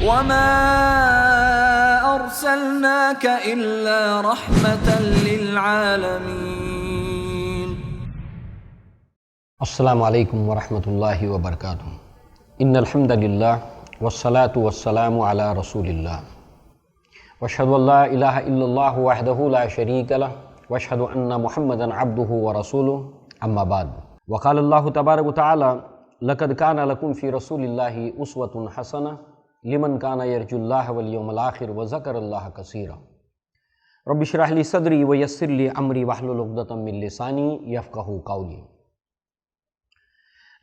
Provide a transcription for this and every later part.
وما أرسلناك إلا رحمة للعالمين. السلام علیکم ورحمۃ اللہ وبرکاتہ. ان الحمد للہ والصلاة والسلام علی رسول اللہ واشہد ان لا الہ الا اللہ وحدہ لا شریک لہ واشہد ان محمدا عبدہ ورسولہ اما بعد. وقال اللہ تبارک وتعالی لقد کان لکم فی رسول اللہ اسوۃ حسنہ لمن کان یرجو اللہ والیوم الآخر وذکر اللہ کثیرا. رب اشرح لی صدری ویسر لی امری واحلل عقدۃ من لسانی یفقہوا قولی.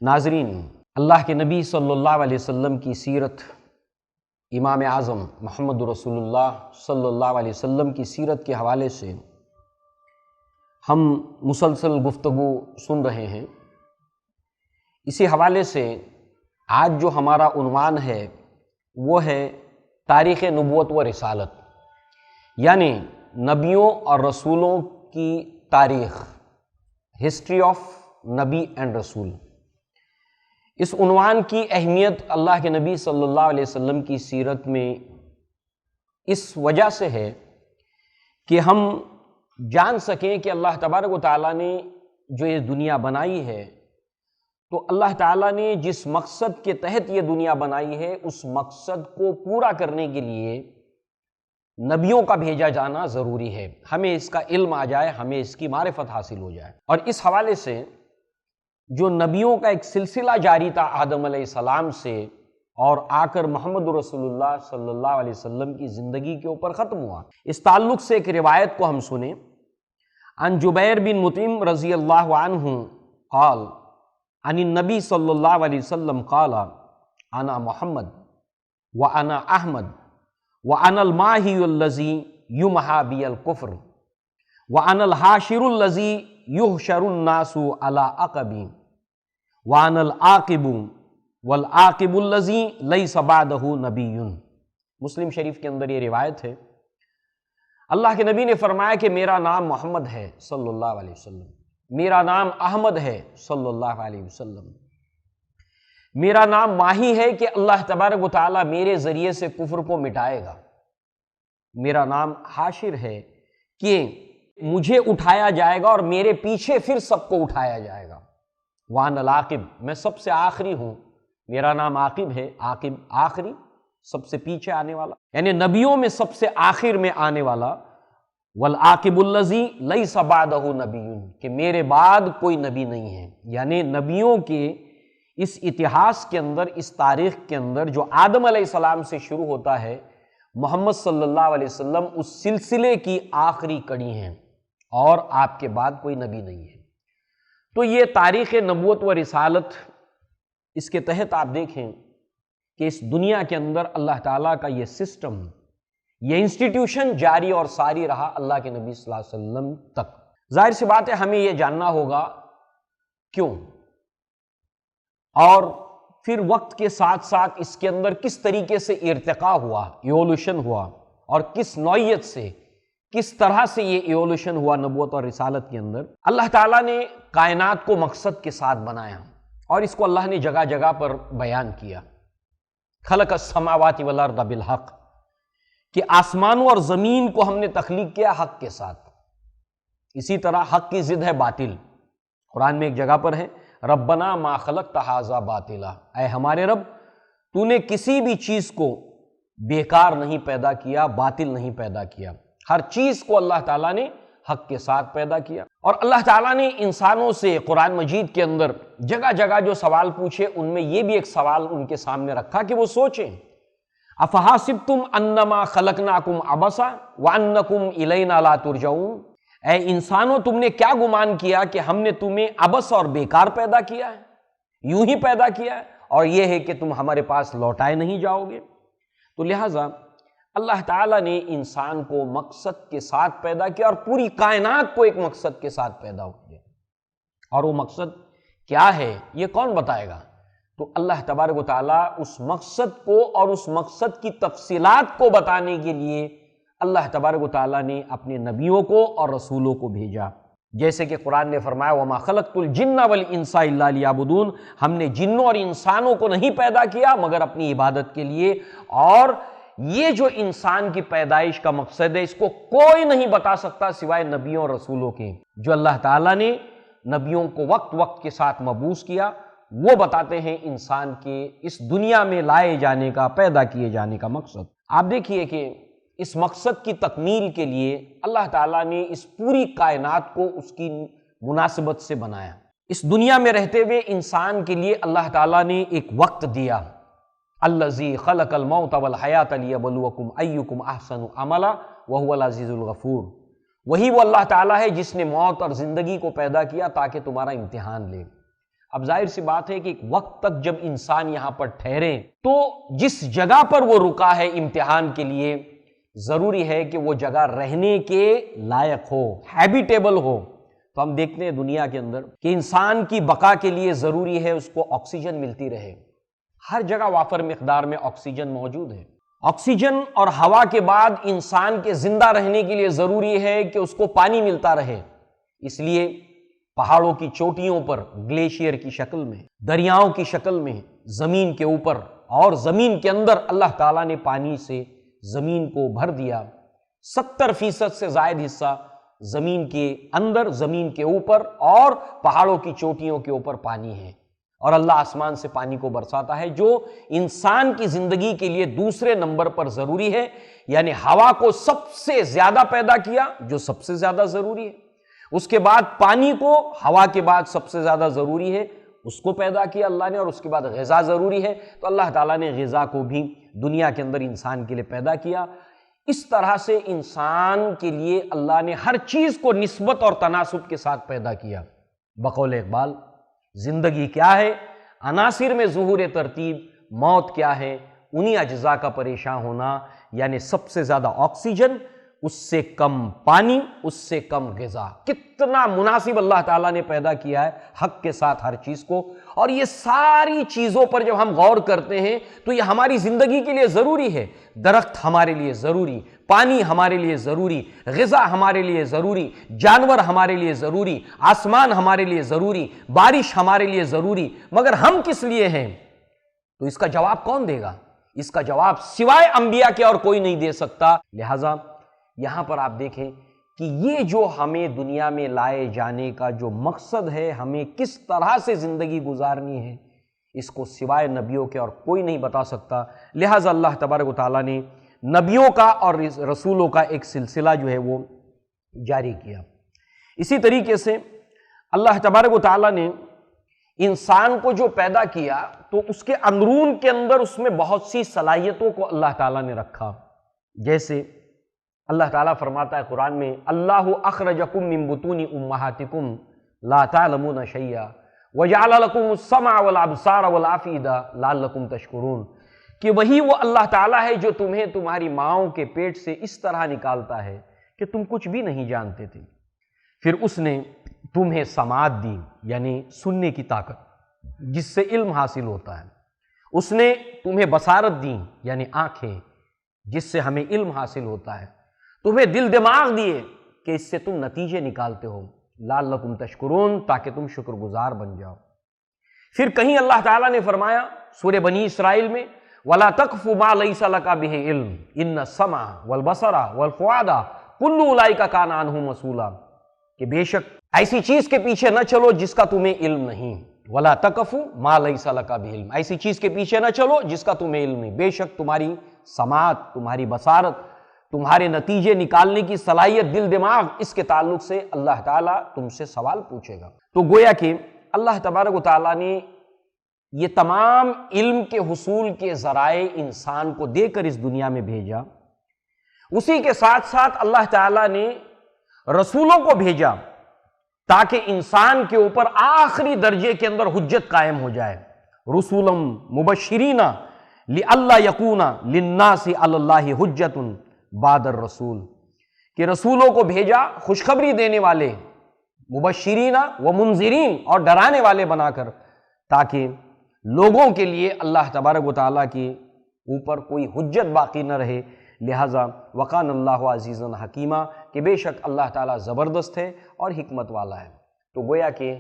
ناظرین، اللہ کے نبی صلی اللہ علیہ وسلم کی سیرت، امام اعظم محمد رسول اللہ صلی اللہ علیہ وسلم کی سیرت کے حوالے سے ہم مسلسل گفتگو سن رہے ہیں. اسی حوالے سے آج جو ہمارا عنوان ہے وہ ہے تاریخ نبوت و رسالت، یعنی نبیوں اور رسولوں کی تاریخ، ہسٹری آف نبی اینڈ رسول. اس عنوان کی اہمیت اللہ کے نبی صلی اللہ علیہ وسلم کی سیرت میں اس وجہ سے ہے کہ ہم جان سکیں کہ اللہ تبارک و تعالیٰ نے جو یہ دنیا بنائی ہے، تو اللہ تعالیٰ نے جس مقصد کے تحت یہ دنیا بنائی ہے اس مقصد کو پورا کرنے کے لیے نبیوں کا بھیجا جانا ضروری ہے. ہمیں اس کا علم آ جائے، ہمیں اس کی معرفت حاصل ہو جائے. اور اس حوالے سے جو نبیوں کا ایک سلسلہ جاری تھا آدم علیہ السلام سے اور آ کر محمد رسول اللہ صلی اللہ علیہ وسلم کی زندگی کے اوپر ختم ہوا، اس تعلق سے ایک روایت کو ہم سنیں. عن جبیر بن مطعم رضی اللہ عنہ قال عن النبی صلی اللہ علیہ وسلم قال انا محمد وانا احمد وانا الماحی الذی یمحی بی الکفر وانا الحاشر الذی یحشر الناس علی عقبی وانا العاقب والعاقب الذی لیس بعدہ نبی. مسلم شریف کے اندر یہ روایت ہے. اللہ کے نبی نے فرمایا کہ میرا نام محمد ہے صلی اللہ علیہ وسلم، میرا نام احمد ہے صلی اللہ علیہ وسلم، میرا نام ماہی ہے کہ اللہ تبارک و تعالیٰ میرے ذریعے سے کفر کو مٹائے گا، میرا نام حاشر ہے کہ مجھے اٹھایا جائے گا اور میرے پیچھے پھر سب کو اٹھایا جائے گا. وانا العاقب، میں سب سے آخری ہوں، میرا نام عاقب ہے. عاقب آخری، سب سے پیچھے آنے والا، یعنی نبیوں میں سب سے آخر میں آنے والا. والعاقب الذی لیس بعدہ نبی، کہ میرے بعد کوئی نبی نہیں ہے. یعنی نبیوں کے اس اتہاس کے اندر، اس تاریخ کے اندر جو آدم علیہ السلام سے شروع ہوتا ہے، محمد صلی اللہ علیہ وسلم اس سلسلے کی آخری کڑی ہیں اور آپ کے بعد کوئی نبی نہیں ہے. تو یہ تاریخ نبوت و رسالت، اس کے تحت آپ دیکھیں کہ اس دنیا کے اندر اللہ تعالیٰ کا یہ سسٹم، یہ انسٹیٹیوشن جاری اور ساری رہا اللہ کے نبی صلی اللہ علیہ وسلم تک. ظاہر سی بات ہے ہمیں یہ جاننا ہوگا کیوں، اور پھر وقت کے ساتھ ساتھ اس کے اندر کس طریقے سے ارتقاء ہوا، ایوولوشن ہوا، اور کس نوعیت سے، کس طرح سے یہ ایوولوشن ہوا نبوت اور رسالت کے اندر. اللہ تعالیٰ نے کائنات کو مقصد کے ساتھ بنایا اور اس کو اللہ نے جگہ جگہ پر بیان کیا. خلق السماوات والارض بالحق، کہ آسمانوں اور زمین کو ہم نے تخلیق کیا حق کے ساتھ. اسی طرح حق کی ضد ہے باطل. قرآن میں ایک جگہ پر ہے ربنا ما خلقت ھذا باطلا، اے ہمارے رب تو نے کسی بھی چیز کو بیکار نہیں پیدا کیا، باطل نہیں پیدا کیا. ہر چیز کو اللہ تعالیٰ نے حق کے ساتھ پیدا کیا. اور اللہ تعالیٰ نے انسانوں سے قرآن مجید کے اندر جگہ جگہ جو سوال پوچھے، ان میں یہ بھی ایک سوال ان کے سامنے رکھا کہ وہ سوچیں. افحاسبتم انما خلقناکم عبثا وانکم الینا لا ترجعون، اے انسانوں تم نے کیا گمان کیا کہ ہم نے تمہیں عبث اور بیکار پیدا کیا ہے، یوں ہی پیدا کیا ہے، اور یہ ہے کہ تم ہمارے پاس لوٹائے نہیں جاؤ گے. تو لہٰذا اللہ تعالیٰ نے انسان کو مقصد کے ساتھ پیدا کیا اور پوری کائنات کو ایک مقصد کے ساتھ پیدا کیا. اور وہ مقصد کیا ہے یہ کون بتائے گا؟ تو اللہ تبارک و تعالیٰ اس مقصد کو اور اس مقصد کی تفصیلات کو بتانے کے لیے اللہ تبارک و تعالیٰ نے اپنے نبیوں کو اور رسولوں کو بھیجا. جیسے کہ قرآن نے فرمایا وما خلقت الجن والانس الا لیعبدون، ہم نے جنوں اور انسانوں کو نہیں پیدا کیا مگر اپنی عبادت کے لیے، اور یہ جو انسان کی پیدائش کا مقصد ہے اس کو کوئی نہیں بتا سکتا سوائے نبیوں اور رسولوں کے، جو اللہ تعالیٰ نے نبیوں کو وقت وقت کے ساتھ مبعوث کیا، وہ بتاتے ہیں انسان کے اس دنیا میں لائے جانے کا، پیدا کیے جانے کا مقصد۔ آپ دیکھیے کہ اس مقصد کی تکمیل کے لیے اللہ تعالیٰ نے اس پوری کائنات کو اس کی مناسبت سے بنایا۔ اس دنیا میں رہتے ہوئے انسان کے لیے اللہ تعالیٰ نے ایک وقت دیا، الذی خلق الموت والحیات لیبلوکم ایکم احسن عملا وہو العزیز الغفور، وہی وہ اللہ تعالیٰ ہے جس نے موت اور زندگی کو پیدا کیا تاکہ تمہارا امتحان لے۔ اب ظاہر سی بات ہے کہ ایک وقت تک جب انسان یہاں پر ٹھہرے تو جس جگہ پر وہ رکا ہے امتحان کے لیے، ضروری ہے کہ وہ جگہ رہنے کے لائق ہو، ہیبیٹیبل ہو۔ تو ہم دیکھتے ہیں دنیا کے اندر کہ انسان کی بقا کے لیے ضروری ہے اس کو آکسیجن ملتی رہے، ہر جگہ وافر مقدار میں آکسیجن موجود ہے۔ آکسیجن اور ہوا کے بعد انسان کے زندہ رہنے کے لیے ضروری ہے کہ اس کو پانی ملتا رہے، اس لیے پہاڑوں کی چوٹیوں پر گلیشیئر کی شکل میں، دریاؤں کی شکل میں، زمین کے اوپر اور زمین کے اندر اللہ تعالیٰ نے پانی سے زمین کو بھر دیا۔ 70% سے زائد حصہ زمین کے اندر، زمین کے اوپر اور پہاڑوں کی چوٹیوں کے اوپر پانی ہے، اور اللہ آسمان سے پانی کو برساتا ہے جو انسان کی زندگی کے لیے دوسرے نمبر پر ضروری ہے۔ یعنی ہوا کو سب سے زیادہ پیدا کیا جو سب سے زیادہ ضروری ہے، اس کے بعد پانی کو ہوا کے بعد سب سے زیادہ ضروری ہے اس کو پیدا کیا اللہ نے، اور اس کے بعد غذا ضروری ہے تو اللہ تعالیٰ نے غذا کو بھی دنیا کے اندر انسان کے لیے پیدا کیا۔ اس طرح سے انسان کے لیے اللہ نے ہر چیز کو نسبت اور تناسب کے ساتھ پیدا کیا۔ بقول اقبال زندگی کیا ہے؟ عناصر میں ظہور ترتیب، موت کیا ہے؟ انہی اجزاء کا پریشان ہونا، یعنی سب سے زیادہ آکسیجن، اس سے کم پانی، اس سے کم غذا۔ کتنا مناسب اللہ تعالیٰ نے پیدا کیا ہے حق کے ساتھ ہر چیز کو، اور یہ ساری چیزوں پر جب ہم غور کرتے ہیں تو یہ ہماری زندگی کے لیے ضروری ہے۔ درخت ہمارے لیے ضروری، پانی ہمارے لیے ضروری، غذا ہمارے لیے ضروری، جانور ہمارے لیے ضروری، آسمان ہمارے لیے ضروری، بارش ہمارے لیے ضروری، مگر ہم کس لیے ہیں؟ تو اس کا جواب کون دے گا؟ اس کا جواب سوائے انبیاء کے اور کوئی نہیں دے سکتا۔ لہٰذا یہاں پر آپ دیکھیں کہ یہ جو ہمیں دنیا میں لائے جانے کا جو مقصد ہے، ہمیں کس طرح سے زندگی گزارنی ہے، اس کو سوائے نبیوں کے اور کوئی نہیں بتا سکتا۔ لہٰذا اللہ تبارک و تعالیٰ نے نبیوں کا اور رسولوں کا ایک سلسلہ جو ہے وہ جاری کیا۔ اسی طریقے سے اللہ تبارک و تعالیٰ نے انسان کو جو پیدا کیا تو اس کے اندرون کے اندر اس میں بہت سی صلاحیتوں کو اللہ تعالیٰ نے رکھا۔ جیسے اللہ تعالیٰ فرماتا ہے قرآن میں اللہ اخرجکم من بطون امہاتکم لا تعلمون شیئا وجعل لکم السمع والابصار والافئدہ لعلکم تشکرون، کہ وہی وہ اللہ تعالیٰ ہے جو تمہیں تمہاری ماؤں کے پیٹ سے اس طرح نکالتا ہے کہ تم کچھ بھی نہیں جانتے تھے، پھر اس نے تمہیں سماعت دی یعنی سننے کی طاقت جس سے علم حاصل ہوتا ہے، اس نے تمہیں بصارت دی یعنی آنکھیں جس سے ہمیں علم حاصل ہوتا ہے، تمہیں دل دماغ دیے کہ اس سے تم نتیجے نکالتے ہو، لعلکم تشکرون تاکہ تم شکر گزار بن جاؤ۔ پھر کہیں اللہ تعالیٰ نے فرمایا سورہ بنی اسرائیل میں وَلَا تَقْفُ مَا لَيْسَ لَكَ بِهِ عِلْمٌ إِنَّ السَّمْعَ وَالْبَصَرَ وَالْفُؤَادَ كُلُّ أُولَئِكَ كَانَ عَنْهُ مَسْئُولًا، کہ بے شک ایسی چیز کے پیچھے نہ چلو جس کا تمہیں علم نہیں، وَلَا تَقْفُ مَا لَيْسَ لَكَ بِهِ عِلْمٌ، ایسی چیز کے پیچھے نہ چلو جس کا تمہیں علم نہیں، بے شک تمہاری سماعت، تمہاری بصارت، تمہارے نتیجے نکالنے کی صلاحیت، دل دماغ، اس کے تعلق سے اللہ تعالیٰ تم سے سوال پوچھے گا۔ تو گویا کہ اللہ تبارک و تعالیٰ نے یہ تمام علم کے حصول کے ذرائع انسان کو دے کر اس دنیا میں بھیجا، اسی کے ساتھ ساتھ اللہ تعالیٰ نے رسولوں کو بھیجا تاکہ انسان کے اوپر آخری درجے کے اندر حجت قائم ہو جائے۔ رسولا مبشرین لئلا یکون للناس علی اللہ حجت بعد الرسول، کہ رسولوں کو بھیجا خوشخبری دینے والے، مبشرین و منذرین، اور ڈرانے والے بنا کر، تاکہ لوگوں کے لیے اللہ تبارک و تعالیٰ کے اوپر کوئی حجت باقی نہ رہے۔ لہٰذا وقان اللہ عزیزا حکیمہ، کہ بے شک اللہ تعالیٰ زبردست ہے اور حکمت والا ہے۔ تو گویا کہ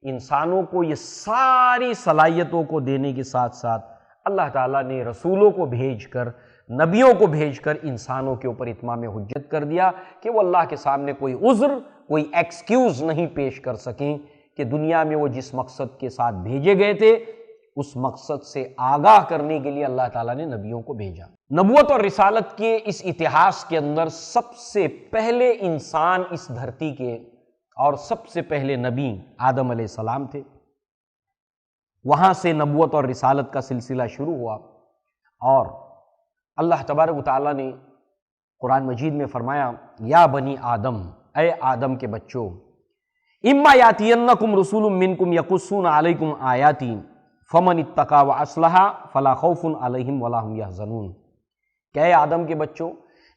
انسانوں کو یہ ساری صلاحیتوں کو دینے کے ساتھ ساتھ اللہ تعالیٰ نے رسولوں کو بھیج کر، نبیوں کو بھیج کر انسانوں کے اوپر اتمام حجت کر دیا کہ وہ اللہ کے سامنے کوئی عذر، کوئی ایکسکیوز نہیں پیش کر سکیں کہ دنیا میں وہ جس مقصد کے ساتھ بھیجے گئے تھے اس مقصد سے آگاہ کرنے کے لیے اللہ تعالیٰ نے نبیوں کو بھیجا۔ نبوت اور رسالت کے اس اتہاس کے اندر سب سے پہلے انسان اس دھرتی کے اور سب سے پہلے نبی آدم علیہ السلام تھے۔ وہاں سے نبوت اور رسالت کا سلسلہ شروع ہوا، اور اللہ تبارک و تعالیٰ نے قرآن مجید میں فرمایا یا بنی آدم، اے آدم کے بچوں، اما یاتینکم رسول منکم یقصون علیکم آیاتی فمن اتقی واصلح فلا خوف علیہم ولا هم یحزنون، کہ اے آدم کے بچوں،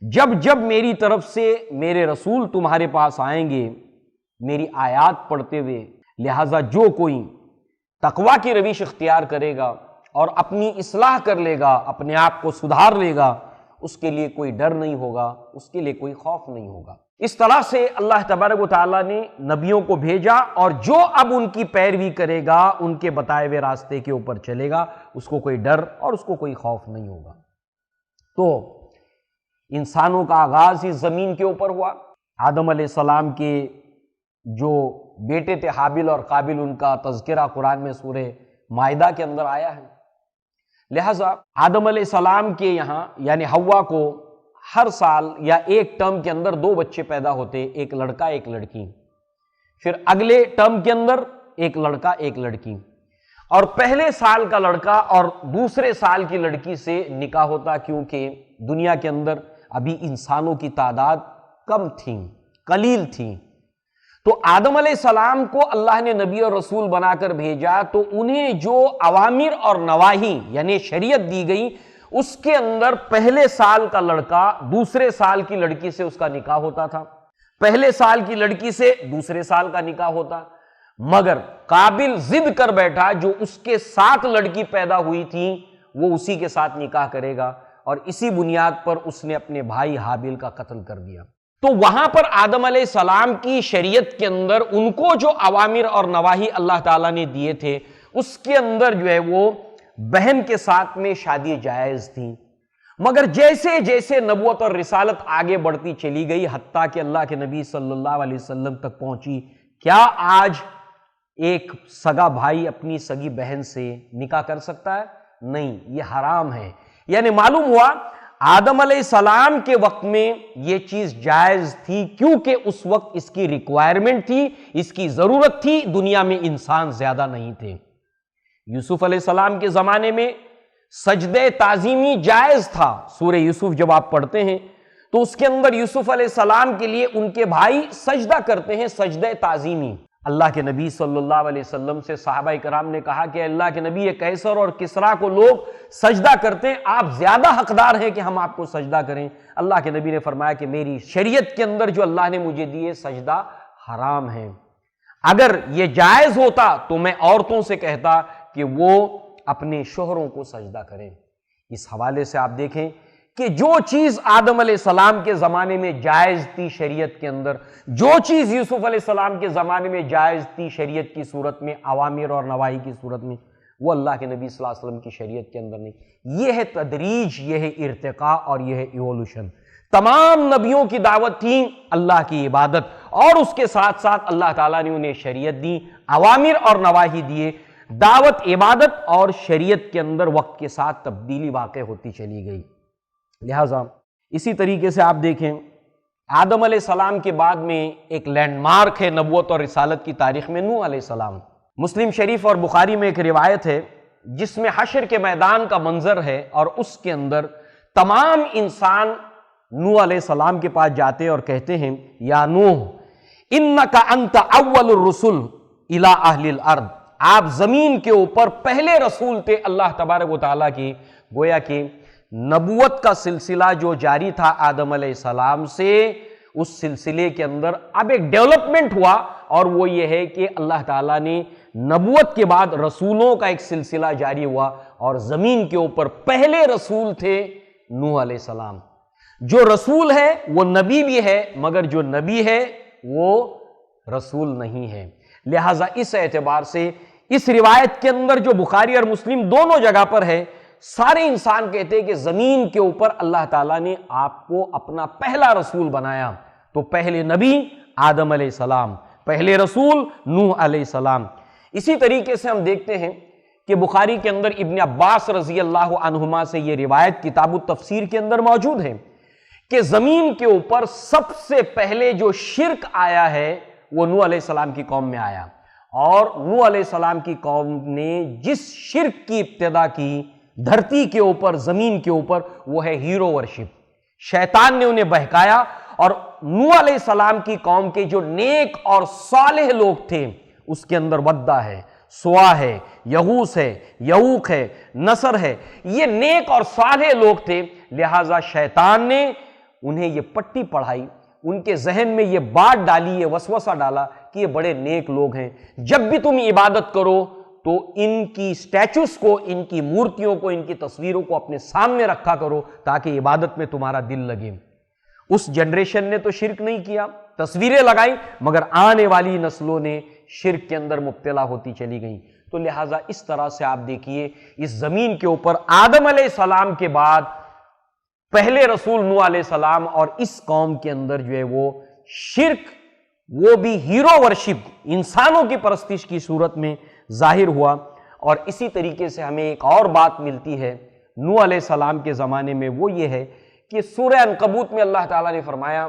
جب میری طرف سے میرے رسول تمہارے پاس آئیں گے میری آیات پڑھتے ہوئے، لہٰذا جو کوئی تقویٰ کی روش اختیار کرے گا اور اپنی اصلاح کر لے گا، اپنے آپ کو سدھار لے گا، اس کے لیے کوئی ڈر نہیں ہوگا، اس کے لیے کوئی خوف نہیں ہوگا۔ اس طرح سے اللہ تبارک و تعالیٰ نے نبیوں کو بھیجا، اور جو اب ان کی پیروی کرے گا، ان کے بتائے ہوئے راستے کے اوپر چلے گا، اس کو کوئی ڈر اور اس کو کوئی خوف نہیں ہوگا۔ تو انسانوں کا آغاز اس زمین کے اوپر ہوا۔ آدم علیہ السلام کے جو بیٹے تھے حابل اور قابل، ان کا تذکرہ قرآن میں سورہ مائدہ کے اندر آیا ہے۔ لہٰذا آدم علیہ السلام کے یہاں یعنی حوا کو ہر سال یا ایک ٹرم کے اندر 2 بچے پیدا ہوتے، ایک لڑکا ایک لڑکی، پھر اگلے ٹرم کے اندر ایک لڑکا ایک لڑکی، اور پہلے سال کا لڑکا اور دوسرے سال کی لڑکی سے نکاح ہوتا، کیونکہ دنیا کے اندر ابھی انسانوں کی تعداد کم تھی، قلیل تھی۔ تو آدم علیہ السلام کو اللہ نے نبی اور رسول بنا کر بھیجا، تو انہیں جو اوامر اور نواہی یعنی شریعت دی گئی، اس کے اندر پہلے سال کا لڑکا دوسرے سال کی لڑکی سے اس کا نکاح ہوتا تھا، پہلے سال کی لڑکی سے دوسرے سال کا نکاح ہوتا، مگر قابل ضد کر بیٹھا، جو اس کے ساتھ لڑکی پیدا ہوئی تھی وہ اسی کے ساتھ نکاح کرے گا، اور اسی بنیاد پر اس نے اپنے بھائی حابل کا قتل کر دیا۔ تو وہاں پر آدم علیہ السلام کی شریعت کے اندر ان کو جو اوامر اور نواہی اللہ تعالیٰ نے دیے تھے، اس کے اندر جو ہے وہ بہن کے ساتھ میں شادی جائز تھی، مگر جیسے جیسے نبوت اور رسالت آگے بڑھتی چلی گئی، حتیٰ کہ اللہ کے نبی صلی اللہ علیہ وسلم تک پہنچی، کیا آج ایک سگا بھائی اپنی سگی بہن سے نکاح کر سکتا ہے؟ نہیں، یہ حرام ہے۔ یعنی معلوم ہوا آدم علیہ السلام کے وقت میں یہ چیز جائز تھی، کیونکہ اس وقت اس کی ریکوائرمنٹ تھی، اس کی ضرورت تھی، دنیا میں انسان زیادہ نہیں تھے۔ یوسف علیہ السلام کے زمانے میں سجدہ تعظیمی جائز تھا۔ سورہ یوسف جب آپ پڑھتے ہیں تو اس کے اندر یوسف علیہ السلام کے لیے ان کے بھائی سجدہ کرتے ہیں، سجدہ تعظیمی۔ اللہ کے نبی صلی اللہ علیہ وسلم سے صحابہ کرام نے کہا کہ اللہ کے نبی، یہ قیصر اور کسریٰ کو لوگ سجدہ کرتے ہیں، آپ زیادہ حقدار ہیں کہ ہم آپ کو سجدہ کریں۔ اللہ کے نبی نے فرمایا کہ میری شریعت کے اندر جو اللہ نے مجھے دیے سجدہ حرام ہے۔ اگر یہ جائز ہوتا تو میں عورتوں سے کہتا کہ وہ اپنے شوہروں کو سجدہ کریں۔ اس حوالے سے آپ دیکھیں کہ جو چیز آدم علیہ السلام کے زمانے میں جائز تھی شریعت کے اندر، جو چیز یوسف علیہ السلام کے زمانے میں جائز تھی شریعت کی صورت میں، اوامر اور نواہی کی صورت میں، وہ اللہ کے نبی صلی اللہ علیہ وسلم کی شریعت کے اندر نہیں۔ یہ ہے تدریج، یہ ہے ارتقاء اور یہ ہے ایوولوشن۔ تمام نبیوں کی دعوت تھی اللہ کی عبادت، اور اس کے ساتھ ساتھ اللہ تعالیٰ نے انہیں شریعت دی، اوامر اور نواہی دیے۔ دعوت، عبادت اور شریعت کے اندر وقت کے ساتھ تبدیلی واقع ہوتی چلی گئی۔ لہٰذا اسی طریقے سے آپ دیکھیں آدم علیہ السلام کے بعد میں ایک لینڈ مارک ہے نبوت اور رسالت کی تاریخ میں، نوح علیہ السلام۔ مسلم شریف اور بخاری میں ایک روایت ہے جس میں حشر کے میدان کا منظر ہے، اور اس کے اندر تمام انسان نوح علیہ السلام کے پاس جاتے اور کہتے ہیں یا نوح انک انت اول الرسل الی اہل الارض، آپ زمین کے اوپر پہلے رسول تھے اللہ تبارک و تعالیٰ کی۔ گویا کہ نبوت کا سلسلہ جو جاری تھا آدم علیہ السلام سے، اس سلسلے کے اندر اب ایک ڈیولپمنٹ ہوا، اور وہ یہ ہے کہ اللہ تعالیٰ نے نبوت کے بعد رسولوں کا ایک سلسلہ جاری ہوا، اور زمین کے اوپر پہلے رسول تھے نوح علیہ السلام۔ جو رسول ہے وہ نبی بھی ہے، مگر جو نبی ہے وہ رسول نہیں ہے۔ لہٰذا اس اعتبار سے اس روایت کے اندر جو بخاری اور مسلم دونوں جگہ پر ہے، سارے انسان کہتے ہیں کہ زمین کے اوپر اللہ تعالیٰ نے آپ کو اپنا پہلا رسول بنایا، تو پہلے نبی آدم علیہ السلام، پہلے رسول نوح علیہ السلام۔ اسی طریقے سے ہم دیکھتے ہیں کہ بخاری کے اندر ابن عباس رضی اللہ عنہما سے یہ روایت کتاب التفسیر کے اندر موجود ہے کہ زمین کے اوپر سب سے پہلے جو شرک آیا ہے وہ نوح علیہ السلام کی قوم میں آیا، اور نوح علیہ السلام کی قوم نے جس شرک کی ابتدا کی دھرتی کے اوپر، زمین کے اوپر، وہ ہے ہیرو ورشپ۔ شیطان نے انہیں بہکایا، اور نوح علیہ السلام کی قوم کے جو نیک اور صالح لوگ تھے اس کے اندر ودہ ہے، سوا ہے، یغوث ہے، یعوق ہے، نصر ہے، یہ نیک اور صالح لوگ تھے۔ لہٰذا شیطان نے انہیں یہ پٹی پڑھائی، ان کے ذہن میں یہ بات ڈالی، یہ وسوسہ ڈالا کہ یہ بڑے نیک لوگ ہیں، جب بھی تم عبادت کرو تو ان کی سٹیچوز کو، ان کی مورتیوں کو، ان کی تصویروں کو اپنے سامنے رکھا کرو تاکہ عبادت میں تمہارا دل لگے۔ اس جنریشن نے تو شرک نہیں کیا، تصویریں لگائی، مگر آنے والی نسلوں نے شرک کے اندر مبتلا ہوتی چلی گئیں۔ تو لہٰذا اس طرح سے آپ دیکھیے اس زمین کے اوپر آدم علیہ السلام کے بعد پہلے رسول نوح علیہ السلام، اور اس قوم کے اندر جو ہے وہ شرک، وہ بھی ہیرو ورشپ، انسانوں کی پرستش کی صورت میں ظاہر ہوا۔ اور اسی طریقے سے ہمیں ایک اور بات ملتی ہے نوح علیہ السلام کے زمانے میں، وہ یہ ہے کہ سورہ عنکبوت میں اللہ تعالیٰ نے فرمایا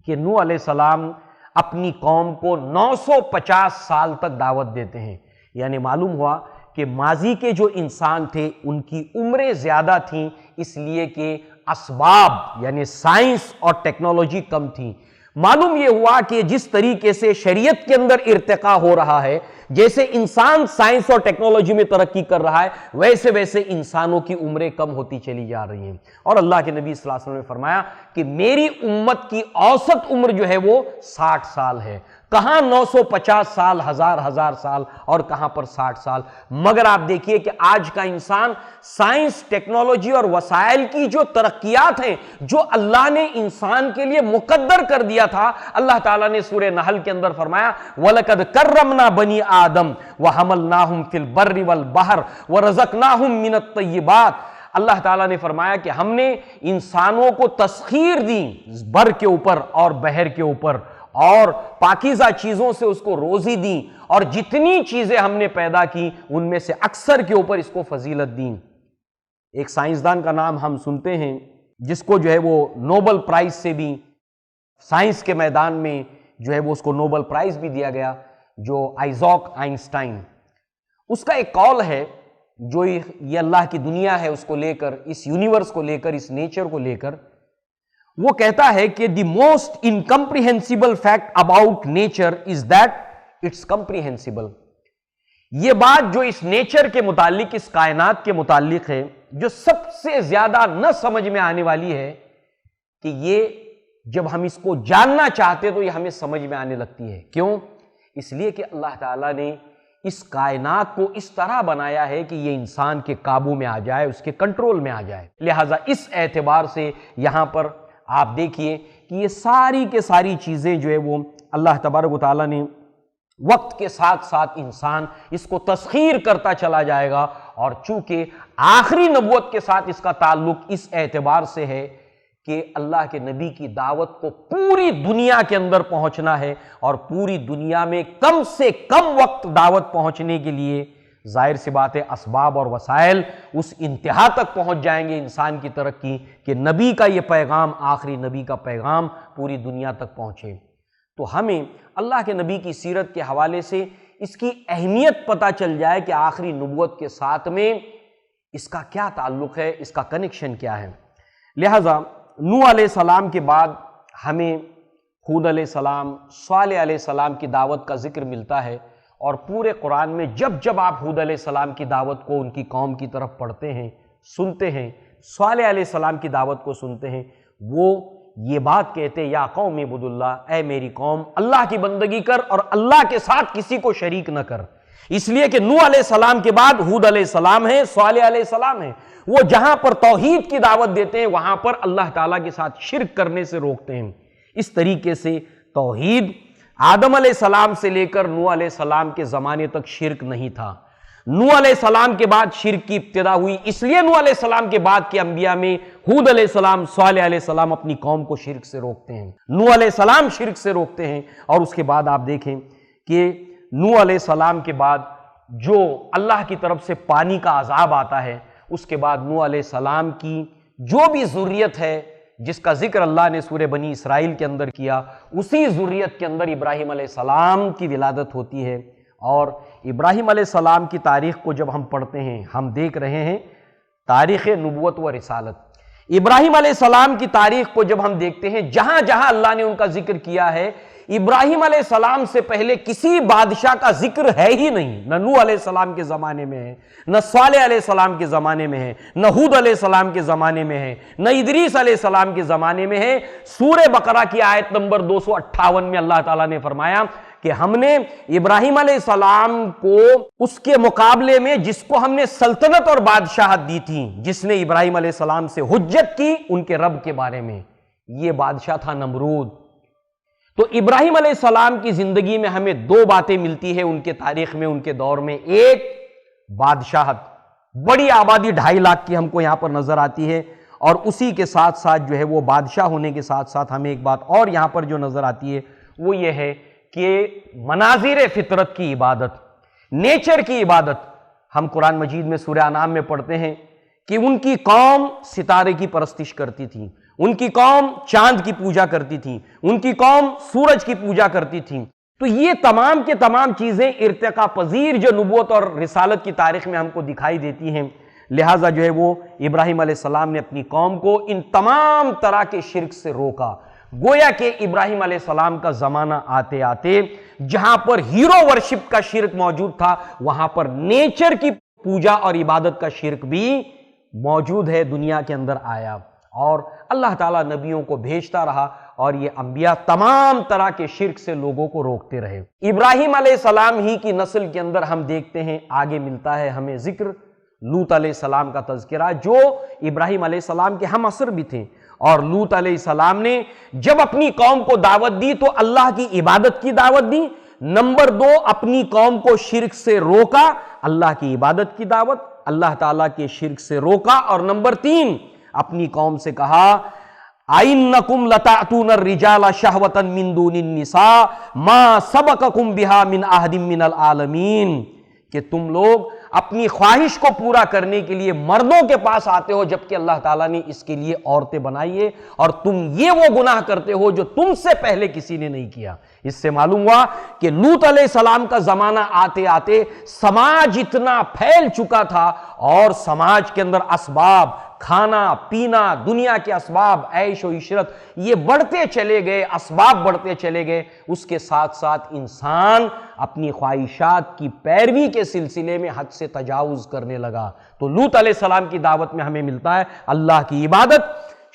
کہ نوح علیہ السلام اپنی قوم کو 950 سال تک دعوت دیتے ہیں۔ یعنی معلوم ہوا کہ ماضی کے جو انسان تھے ان کی عمریں زیادہ تھیں، اس لیے کہ اسباب یعنی سائنس اور ٹیکنالوجی کم تھی۔ معلوم یہ ہوا کہ جس طریقے سے شریعت کے اندر ارتقا ہو رہا ہے، جیسے انسان سائنس اور ٹیکنالوجی میں ترقی کر رہا ہے، ویسے ویسے انسانوں کی عمریں کم ہوتی چلی جا رہی ہیں۔ اور اللہ کے نبی صلی اللہ علیہ وسلم نے فرمایا کہ میری امت کی اوسط عمر جو ہے وہ 60 سال ہے۔ کہاں 950 سال، ہزار سال، اور کہاں پر 60 سال۔ مگر آپ دیکھیے کہ آج کا انسان سائنس، ٹیکنالوجی اور وسائل کی جو ترقیات ہیں، جو اللہ نے انسان کے لیے مقدر کر دیا تھا، اللہ تعالیٰ نے سورہ نحل کے اندر فرمایا وَلَقَدْ كَرَّمْنَا بَنِي آدَمَ وَحَمَلْنَاهُمْ فِي الْبَرِّ وَالْبَحْرِ وَرَزَقْنَاهُمْ مِنَ الطَّيِّبَاتِ۔ اللہ تعالیٰ نے فرمایا کہ ہم نے انسانوں کو تسخیر دی بر کے اوپر اور بحر کے اوپر، اور پاکیزہ چیزوں سے اس کو روزی دی، اور جتنی چیزیں ہم نے پیدا کی ان میں سے اکثر کے اوپر اس کو فضیلت دی۔ ایک سائنسدان کا نام ہم سنتے ہیں جس کو جو ہے وہ نوبل پرائز سے بھی، سائنس کے میدان میں جو ہے وہ اس کو نوبل پرائز بھی دیا گیا، جو آئزاک آئنسٹائن۔ اس کا ایک قول ہے جو یہ اللہ کی دنیا ہے اس کو لے کر، اس یونیورس کو لے کر، اس نیچر کو لے کر، وہ کہتا ہے کہ the most incomprehensible fact about nature is that it's comprehensible. یہ بات جو اس نیچر کے متعلق، اس کائنات کے متعلق ہے، جو سب سے زیادہ نہ سمجھ میں آنے والی ہے، کہ یہ جب ہم اس کو جاننا چاہتے تو یہ ہمیں سمجھ میں آنے لگتی ہے۔ کیوں؟ اس لیے کہ اللہ تعالیٰ نے اس کائنات کو اس طرح بنایا ہے کہ یہ انسان کے قابو میں آ جائے، اس کے کنٹرول میں آ جائے۔ لہٰذا اس اعتبار سے یہاں پر آپ دیکھیے کہ یہ ساری کے ساری چیزیں جو ہے وہ اللہ تبارک و تعالیٰ نے وقت کے ساتھ ساتھ انسان اس کو تسخیر کرتا چلا جائے گا، اور چونکہ آخری نبوت کے ساتھ اس کا تعلق اس اعتبار سے ہے کہ اللہ کے نبی کی دعوت کو پوری دنیا کے اندر پہنچنا ہے، اور پوری دنیا میں کم سے کم وقت دعوت پہنچنے کے لیے ظاہر سی بات ہے اسباب اور وسائل اس انتہا تک پہنچ جائیں گے انسان کی ترقی کہ نبی کا یہ پیغام، آخری نبی کا پیغام پوری دنیا تک پہنچے۔ تو ہمیں اللہ کے نبی کی سیرت کے حوالے سے اس کی اہمیت پتہ چل جائے کہ آخری نبوت کے ساتھ میں اس کا کیا تعلق ہے، اس کا کنیکشن کیا ہے۔ لہٰذا نوح علیہ السلام کے بعد ہمیں ہود علیہ السلام، صالح علیہ السلام کی دعوت کا ذکر ملتا ہے، اور پورے قرآن میں جب جب آپ ہود علیہ السلام کی دعوت کو ان کی قوم کی طرف پڑھتے ہیں، سنتے ہیں، صالح علیہ السلام کی دعوت کو سنتے ہیں، وہ یہ بات کہتے ہیں یا قوم اعبدوا اللہ، اے میری قوم اللہ کی بندگی کر اور اللہ کے ساتھ کسی کو شریک نہ کر۔ اس لیے کہ نوح علیہ السلام کے بعد ہود علیہ السلام ہیں، صالح علیہ السلام ہیں. وہ جہاں پر توحید کی دعوت دیتے ہیں وہاں پر اللہ تعالیٰ کے ساتھ شرک کرنے سے روکتے ہیں. اس طریقے سے توحید آدم علیہ السلام سے لے کر نوح علیہ السلام کے زمانے تک شرک نہیں تھا. نوح علیہ السلام کے بعد شرک کی ابتدا ہوئی، اس لیے نوح علیہ السلام کے بعد کے انبیاء میں ہود علیہ السلام، صالح علیہ السلام اپنی قوم کو شرک سے روکتے ہیں، نوح علیہ السلام شرک سے روکتے ہیں. اور اس کے بعد آپ دیکھیں کہ نوح علیہ السلام کے بعد جو اللہ کی طرف سے پانی کا عذاب آتا ہے، اس کے بعد نوح علیہ السلام کی جو بھی ذریت ہے جس کا ذکر اللہ نے سورہ بنی اسرائیل کے اندر کیا، اسی ذریت کے اندر ابراہیم علیہ السلام کی ولادت ہوتی ہے. اور ابراہیم علیہ السلام کی تاریخ کو جب ہم پڑھتے ہیں، ہم دیکھ رہے ہیں تاریخ نبوت و رسالت. ابراہیم علیہ السلام کی تاریخ کو جب ہم دیکھتے ہیں، جہاں جہاں اللہ نے ان کا ذکر کیا ہے، ابراہیم علیہ السلام سے پہلے کسی بادشاہ کا ذکر ہے ہی نہیں. نہ نوح علیہ السلام کے زمانے میں ہے، نہ صالح علیہ السلام کے زمانے میں ہے، نہ ہود علیہ السلام کے زمانے میں ہے، نہ ادریس علیہ السلام کے زمانے میں ہے. سورہ بقرہ کی آیت نمبر 258 میں اللہ تعالیٰ نے فرمایا کہ ہم نے ابراہیم علیہ السلام کو اس کے مقابلے میں جس کو ہم نے سلطنت اور بادشاہت دی تھی، جس نے ابراہیم علیہ السلام سے حجت کی ان کے رب کے بارے میں، یہ بادشاہ تھا نمرود. تو ابراہیم علیہ السلام کی زندگی میں ہمیں دو باتیں ملتی ہیں ان کے تاریخ میں، ان کے دور میں. ایک بادشاہت، بڑی آبادی 2.5 لاکھ کی ہم کو یہاں پر نظر آتی ہے، اور اسی کے ساتھ ساتھ جو ہے وہ بادشاہ ہونے کے ساتھ ساتھ ہمیں ایک بات اور یہاں پر جو نظر آتی ہے وہ یہ ہے کہ مناظر فطرت کی عبادت، نیچر کی عبادت. ہم قرآن مجید میں سورہ انعام میں پڑھتے ہیں کہ ان کی قوم ستارے کی پرستش کرتی تھی، ان کی قوم چاند کی پوجا کرتی تھی، ان کی قوم سورج کی پوجا کرتی تھی. تو یہ تمام کے تمام چیزیں ارتقا پذیر جو نبوت اور رسالت کی تاریخ میں ہم کو دکھائی دیتی ہیں. لہٰذا جو ہے وہ ابراہیم علیہ السلام نے اپنی قوم کو ان تمام طرح کے شرک سے روکا. گویا کہ ابراہیم علیہ السلام کا زمانہ آتے آتے جہاں پر ہیرو ورشپ کا شرک موجود تھا، وہاں پر نیچر کی پوجا اور عبادت کا شرک بھی موجود ہے، دنیا کے اندر آیا. اور اللہ تعالیٰ نبیوں کو بھیجتا رہا اور یہ انبیاء تمام طرح کے شرک سے لوگوں کو روکتے رہے. ابراہیم علیہ السلام ہی کی نسل کے اندر ہم دیکھتے ہیں آگے ملتا ہے ہمیں ذکر لوط علیہ السلام کا تذکرہ، جو ابراہیم علیہ السلام کے ہم عصر بھی تھے. اور لوط علیہ السلام نے جب اپنی قوم کو دعوت دی تو اللہ کی عبادت کی دعوت دی. نمبر 2، اپنی قوم کو شرک سے روکا، اللہ کی عبادت کی دعوت، اللہ تعالیٰ کے شرک سے روکا. اور نمبر 3، اپنی قوم سے کہا أَإِنَّكُمْ لَتَأْتُونَ الرِّجَالَ شَهْوَةً مِّن دُونِ النِّسَاءِ مَا سَبَقَكُمْ بِهَا مِنْ أَحَدٍ مِّنَ الْعَالَمِينَ، کہ تم لوگ اپنی خواہش کو پورا کرنے کے لیے مردوں کے پاس آتے ہو جبکہ اللہ تعالیٰ نے اس کے لیے عورتیں بنائی ہے، اور تم یہ وہ گناہ کرتے ہو جو تم سے پہلے کسی نے نہیں کیا. اس سے معلوم ہوا کہ لوط علیہ السلام کا زمانہ آتے آتے سماج اتنا پھیل چکا تھا، اور سماج کے اندر اسباب، کھانا پینا، دنیا کے اسباب، عیش و عشرت، یہ بڑھتے چلے گئے، اسباب بڑھتے چلے گئے. اس کے ساتھ ساتھ انسان اپنی خواہشات کی پیروی کے سلسلے میں حد سے تجاوز کرنے لگا. تو لوط علیہ السلام کی دعوت میں ہمیں ملتا ہے اللہ کی عبادت،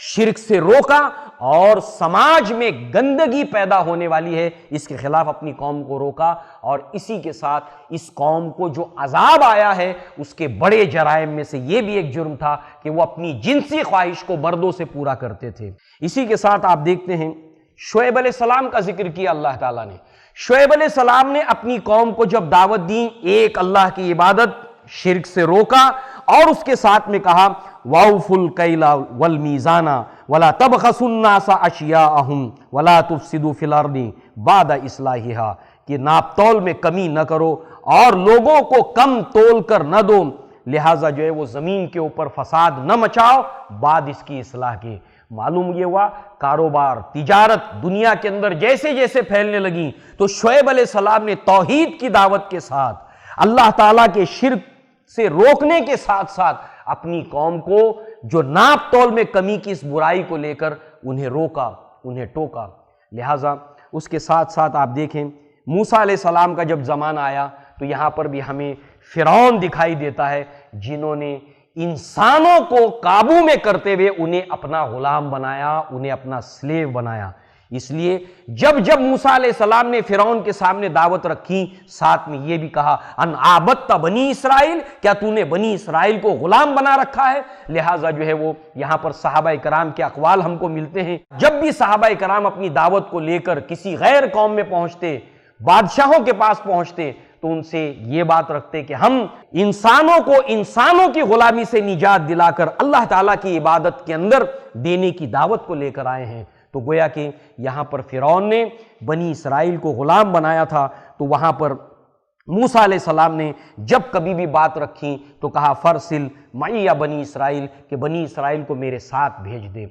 شرک سے روکا، اور سماج میں گندگی پیدا ہونے والی ہے اس کے خلاف اپنی قوم کو روکا. اور اسی کے ساتھ اس قوم کو جو عذاب آیا ہے اس کے بڑے جرائم میں سے یہ بھی ایک جرم تھا کہ وہ اپنی جنسی خواہش کو مردوں سے پورا کرتے تھے. اسی کے ساتھ آپ دیکھتے ہیں شعیب علیہ السلام کا ذکر کیا اللہ تعالیٰ نے. شعیب علیہ السلام نے اپنی قوم کو جب دعوت دی، ایک اللہ کی عبادت، شرک سے روکا، اور اس کے ساتھ میں کہا وَأَوْفُوا الْكَيْلَ وَالْمِيزَانَ وَلَا تَبْخَسُوا النَّاسَ أَشْيَاءَهُمْ وَلَا تُفْسِدُوا فِي الْأَرْضِ بَعْدَ إِصْلَاحِهَا، کہ ناپ تول میں کمی نہ کرو اور لوگوں کو کم تول کر نہ دو، لہٰذا جو ہے وہ زمین کے اوپر فساد نہ مچاؤ بعد اس کی اصلاح کے. معلوم یہ ہوا کاروبار، تجارت دنیا کے اندر جیسے جیسے پھیلنے لگی تو شعیب علیہ السلام نے توحید کی دعوت کے ساتھ اللہ تعالیٰ کے شرک سے روکنے کے ساتھ ساتھ اپنی قوم کو جو ناپ تول میں کمی کی اس برائی کو لے کر انہیں روکا، انہیں ٹوکا. لہٰذا اس کے ساتھ ساتھ آپ دیکھیں موسیٰ علیہ السلام کا جب زمانہ آیا تو یہاں پر بھی ہمیں فرعون دکھائی دیتا ہے، جنہوں نے انسانوں کو قابو میں کرتے ہوئے انہیں اپنا غلام بنایا، انہیں اپنا سلیو بنایا. اس لیے جب جب موسیٰ علیہ السلام نے فرعون کے سامنے دعوت رکھی، ساتھ میں یہ بھی کہا ان عابدت بنی اسرائیل، کیا تو نے بنی اسرائیل کو غلام بنا رکھا ہے؟ لہٰذا جو ہے وہ یہاں پر صحابہ کرام کے اقوال ہم کو ملتے ہیں، جب بھی صحابہ کرام اپنی دعوت کو لے کر کسی غیر قوم میں پہنچتے، بادشاہوں کے پاس پہنچتے، تو ان سے یہ بات رکھتے کہ ہم انسانوں کو انسانوں کی غلامی سے نجات دلا کر اللہ تعالیٰ کی عبادت کے اندر دینے کی دعوت کو لے کر آئے ہیں۔ تو گویا کہ یہاں پر فرعون نے بنی اسرائیل کو غلام بنایا تھا، تو وہاں پر موسیٰ علیہ السلام نے جب کبھی بھی بات رکھی تو کہا فرسل معی یا بنی اسرائیل، کہ بنی اسرائیل کو میرے ساتھ بھیج دے۔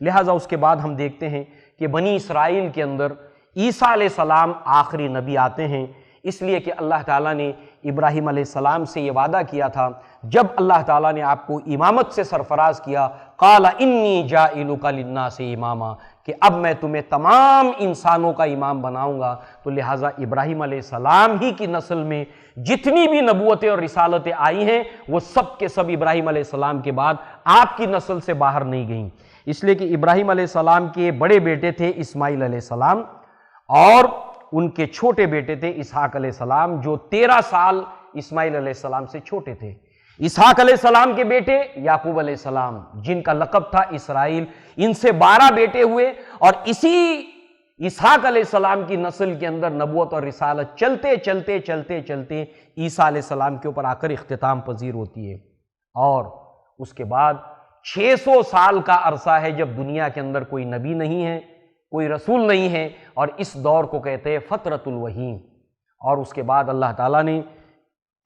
لہٰذا اس کے بعد ہم دیکھتے ہیں کہ بنی اسرائیل کے اندر عیسیٰ علیہ السلام آخری نبی آتے ہیں، اس لیے کہ اللہ تعالیٰ نے ابراہیم علیہ السلام سے یہ وعدہ کیا تھا، جب اللہ تعالیٰ نے آپ کو امامت سے سرفراز کیا، قال انی جاعلک للناس اماما، کہ اب میں تمہیں تمام انسانوں کا امام بناؤں گا۔ تو لہٰذا ابراہیم علیہ السلام ہی کی نسل میں جتنی بھی نبوتیں اور رسالتیں آئی ہیں وہ سب کے سب ابراہیم علیہ السلام کے بعد آپ کی نسل سے باہر نہیں گئیں، اس لیے کہ ابراہیم علیہ السلام کے بڑے بیٹے تھے اسماعیل علیہ السلام، اور ان کے چھوٹے بیٹے تھے اسحاق علیہ السلام، جو 13 سال اسماعیل علیہ السلام سے چھوٹے تھے۔ اسحاق علیہ السلام کے بیٹے یعقوب علیہ السلام، جن کا لقب تھا اسرائیل، ان سے 12 بیٹے ہوئے، اور اسی اسحاق علیہ السلام کی نسل کے اندر نبوت اور رسالت چلتے چلتے چلتے چلتے عیسیٰ علیہ السلام کے اوپر آ کر اختتام پذیر ہوتی ہے۔ اور اس کے بعد 600 سال کا عرصہ ہے جب دنیا کے اندر کوئی نبی نہیں ہے، کوئی رسول نہیں ہے، اور اس دور کو کہتے ہیں فترۃ الوحی۔ اور اس کے بعد اللہ تعالیٰ نے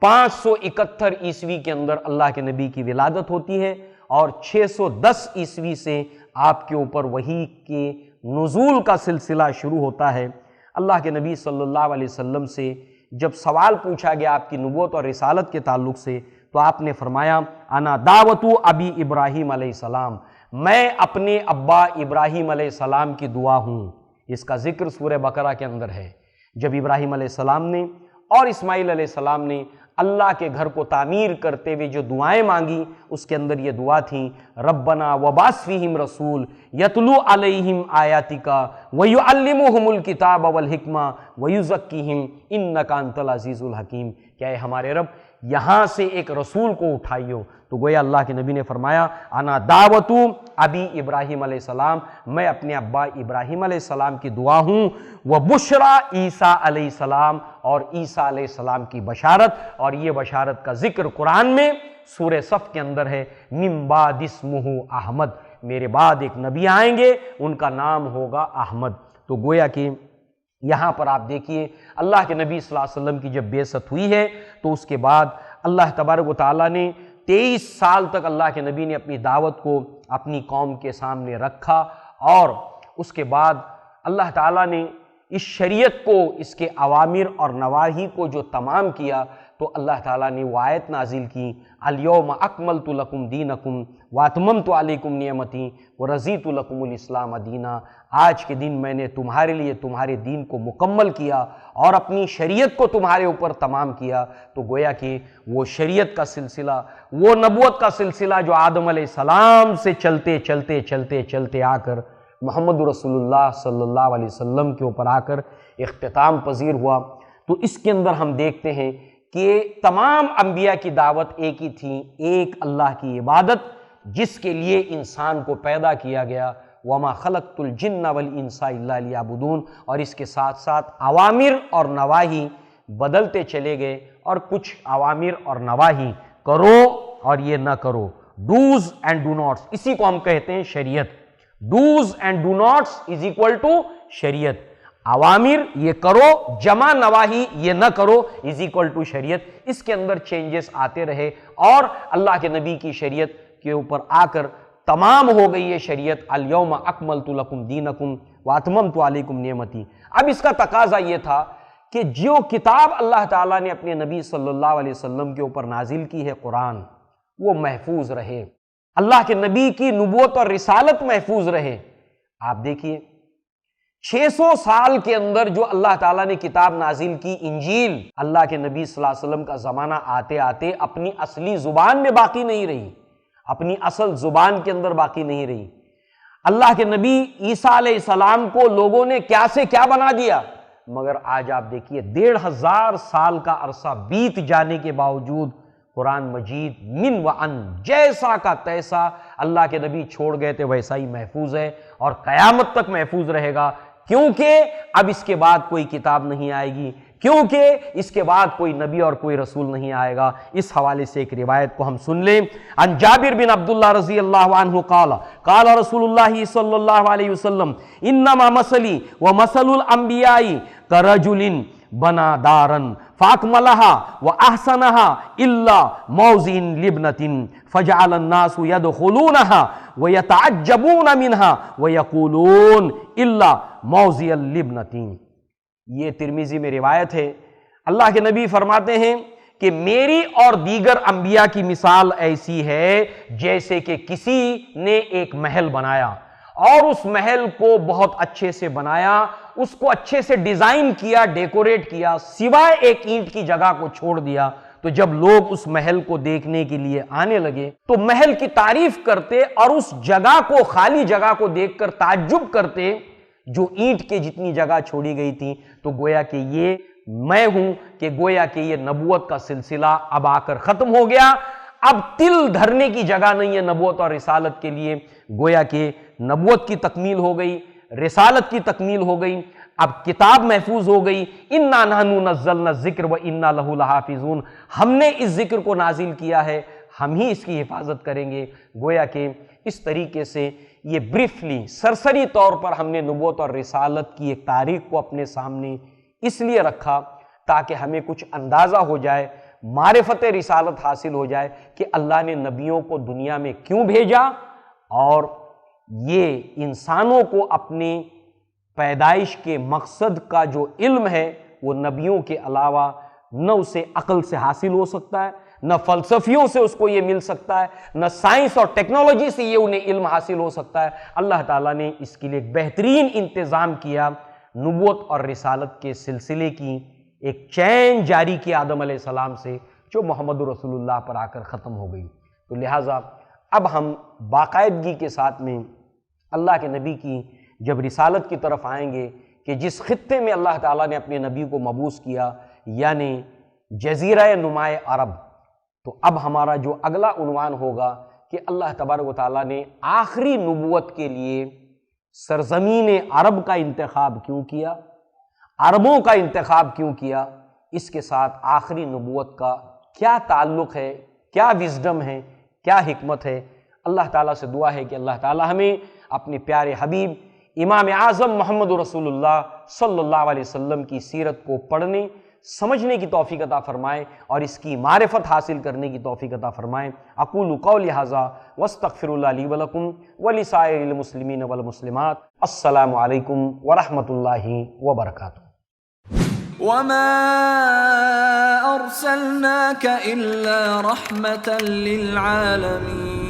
571 عیسوی کے اندر اللہ کے نبی کی ولادت ہوتی ہے، اور 610 عیسوی سے آپ کے اوپر وحی کے نزول کا سلسلہ شروع ہوتا ہے۔ اللہ کے نبی صلی اللہ علیہ وسلم سے جب سوال پوچھا گیا آپ کی نبوت اور رسالت کے تعلق سے، تو آپ نے فرمایا انا دعوت ابی ابراہیم علیہ السلام، میں اپنے ابا ابراہیم علیہ السلام کی دعا ہوں۔ اس کا ذکر سورہ بقرہ کے اندر ہے، جب ابراہیم علیہ السلام نے اور اسماعیل علیہ السلام نے اللہ کے گھر کو تعمیر کرتے ہوئے جو دعائیں مانگی، اس کے اندر یہ دعا تھی ربنا وبعث فیہم رسول یتلو علیہم آیاتک ویعلمہم الکتاب والحکمہ ویزکیہم انک انت العزیز الحکیم، کیا ہے ہمارے رب یہاں سے ایک رسول کو اٹھائیو۔ تو گویا اللہ کے نبی نے فرمایا انا دعوت ابی ابراہیم علیہ السلام، میں اپنے ابا ابراہیم علیہ السلام کی دعا ہوں، وبشرا عیسیٰ علیہ السلام، اور عیسیٰ علیہ السلام کی بشارت، اور یہ بشارت کا ذکر قرآن میں سورہ صف کے اندر ہے، من بعد اسمہ احمد، میرے بعد ایک نبی آئیں گے، ان کا نام ہوگا احمد۔ تو گویا کہ یہاں پر آپ دیکھیے اللہ کے نبی صلی اللہ علیہ وسلم کی جب بعثت ہوئی ہے، تو اس کے بعد اللہ تبارک و تعالیٰ نے 23 سال تک اللہ کے نبی نے اپنی دعوت کو اپنی قوم کے سامنے رکھا، اور اس کے بعد اللہ تعالیٰ نے اس شریعت کو، اس کے اوامر اور نواہی کو جو تمام کیا، تو اللہ تعالیٰ نے وہ آیت نازل کی الیوم اکملت لکم دینکم واتممت علیکم نعمتی ورضیت لکم الاسلام دینا، آج کے دن میں نے تمہارے لیے تمہارے دین کو مکمل کیا اور اپنی شریعت کو تمہارے اوپر تمام کیا۔ تو گویا کہ وہ شریعت کا سلسلہ، وہ نبوت کا سلسلہ جو آدم علیہ السلام سے چلتے چلتے چلتے چلتے آ کر محمد رسول اللہ صلی اللہ علیہ وسلم کے اوپر آ کر اختتام پذیر ہوا، تو اس کے اندر ہم دیکھتے ہیں کہ تمام انبیاء کی دعوت ایک ہی تھی، ایک اللہ کی عبادت جس کے لیے انسان کو پیدا کیا گیا، وما خلقت الجن والانس الا لیعبدون، اور اس کے ساتھ ساتھ اوامر اور نواہی بدلتے چلے گئے، اور کچھ اوامر اور نواہی کرو اور یہ نہ کرو، ڈوز اینڈ ڈو ناٹس، اسی کو ہم کہتے ہیں شریعت۔ Dos and do nots is equal to شریعت، اوامر یہ کرو جمع نواہی یہ نہ کرو از اکول ٹو شریعت۔ اس کے اندر چینجز آتے رہے، اور اللہ کے نبی کی شریعت کے اوپر آ کر تمام ہو گئی یہ شریعت الیوم اکملت لکم دینکم واتممت علیکم نعمتی۔ اب اس کا تقاضا یہ تھا کہ جو کتاب اللہ تعالیٰ نے اپنے نبی صلی اللہ علیہ وسلم کے اوپر نازل کی ہے قرآن، وہ محفوظ رہے، اللہ کے نبی کی نبوت اور رسالت محفوظ رہے۔ آپ دیکھیے 600 سال کے اندر جو اللہ تعالیٰ نے کتاب نازل کی انجیل، اللہ کے نبی صلی اللہ علیہ وسلم کا زمانہ آتے آتے اپنی اصلی زبان میں باقی نہیں رہی، اپنی اصل زبان کے اندر باقی نہیں رہی۔ اللہ کے نبی عیسیٰ علیہ السلام کو لوگوں نے کیا سے کیا بنا دیا، مگر آج آپ دیکھیے 1500 سال کا عرصہ بیت جانے کے باوجود قرآن مجید من و ان جیسا کا تیسا اللہ کے نبی چھوڑ گئے تھے ویسا ہی محفوظ ہے اور قیامت تک محفوظ رہے گا، کیونکہ اب اس کے بعد کوئی کتاب نہیں آئے گی، کیونکہ اس کے بعد کوئی نبی اور کوئی رسول نہیں آئے گا۔ اس حوالے سے ایک روایت کو ہم سن لیں، عن جابر بن عبداللہ رضی اللہ عنہ قال قال رسول اللہ صلی اللہ علیہ وسلم انما مثلی ومثل الانبیاء کرجل بنا دارن فاکملها واحسنها الا موضع لبنة فجعل الناس يدخلونها ويتعجبون منها ويقولون الا موضع اللبنة۔ یہ ترمذی میں روایت ہے، اللہ کے نبی فرماتے ہیں کہ میری اور دیگر انبیاء کی مثال ایسی ہے جیسے کہ کسی نے ایک محل بنایا اور اس محل کو بہت اچھے سے بنایا، اس کو اچھے سے ڈیزائن کیا، ڈیکوریٹ کیا، سوائے ایک اینٹ کی جگہ کو چھوڑ دیا۔ تو جب لوگ اس محل کو دیکھنے کے لیے آنے لگے تو محل کی تعریف کرتے اور اس جگہ کو، خالی جگہ کو دیکھ کر تعجب کرتے جو اینٹ کے جتنی جگہ چھوڑی گئی تھی، تو گویا کہ یہ میں ہوں، کہ گویا کہ یہ نبوت کا سلسلہ اب آ کر ختم ہو گیا، اب تل دھرنے کی جگہ نہیں ہے نبوت اور رسالت کے لیے، گویا کہ نبوت کی تکمیل ہو گئی، رسالت کی تکمیل ہو گئی، اب کتاب محفوظ ہو گئی، اِنَّا نَحْنُ نَزَّلْنَا الذِّكْرَ وَإِنَّا لَهُ لَحَافِظُونَ، ہم نے اس ذکر کو نازل کیا ہے، ہم ہی اس کی حفاظت کریں گے۔ گویا کہ اس طریقے سے یہ بریفلی سرسری طور پر ہم نے نبوت اور رسالت کی ایک تاریخ کو اپنے سامنے اس لیے رکھا تاکہ ہمیں کچھ اندازہ ہو جائے، معرفت رسالت حاصل ہو جائے کہ اللہ نے نبیوں کو دنیا میں کیوں بھیجا، اور یہ انسانوں کو اپنی پیدائش کے مقصد کا جو علم ہے وہ نبیوں کے علاوہ نہ اسے عقل سے حاصل ہو سکتا ہے، نہ فلسفیوں سے اس کو یہ مل سکتا ہے، نہ سائنس اور ٹیکنالوجی سے یہ انہیں علم حاصل ہو سکتا ہے۔ اللہ تعالیٰ نے اس کے لیے ایک بہترین انتظام کیا، نبوت اور رسالت کے سلسلے کی ایک چین جاری کی آدم علیہ السلام سے، جو محمد رسول اللہ پر آ کر ختم ہو گئی۔ تو لہٰذا اب ہم باقاعدگی کے ساتھ میں اللہ کے نبی کی جب رسالت کی طرف آئیں گے کہ جس خطے میں اللہ تعالیٰ نے اپنے نبی کو مبعوث کیا، یعنی جزیرہ نمائے عرب، تو اب ہمارا جو اگلا عنوان ہوگا کہ اللہ تبارک و تعالیٰ نے آخری نبوت کے لیے سرزمین عرب کا انتخاب کیوں کیا، عربوں کا انتخاب کیوں کیا، اس کے ساتھ آخری نبوت کا کیا تعلق ہے، کیا وزڈم ہے، کیا حکمت ہے۔ اللہ تعالیٰ سے دعا ہے کہ اللہ تعالیٰ ہمیں اپنے پیارے حبیب امام اعظم محمد رسول اللہ صلی اللہ علیہ وسلم کی سیرت کو پڑھنے، سمجھنے کی توفیق عطا فرمائے اور اس کی معرفت حاصل کرنے کی توفیق عطا فرمائے۔ اقول قولی ھذا واستغفر اللہ لی ولکم ولسائر المسلمین والمسلمات۔ السلام علیکم ورحمۃ اللہ وبرکاتہ۔ وما أرسلناك إلا رحمة للعالمين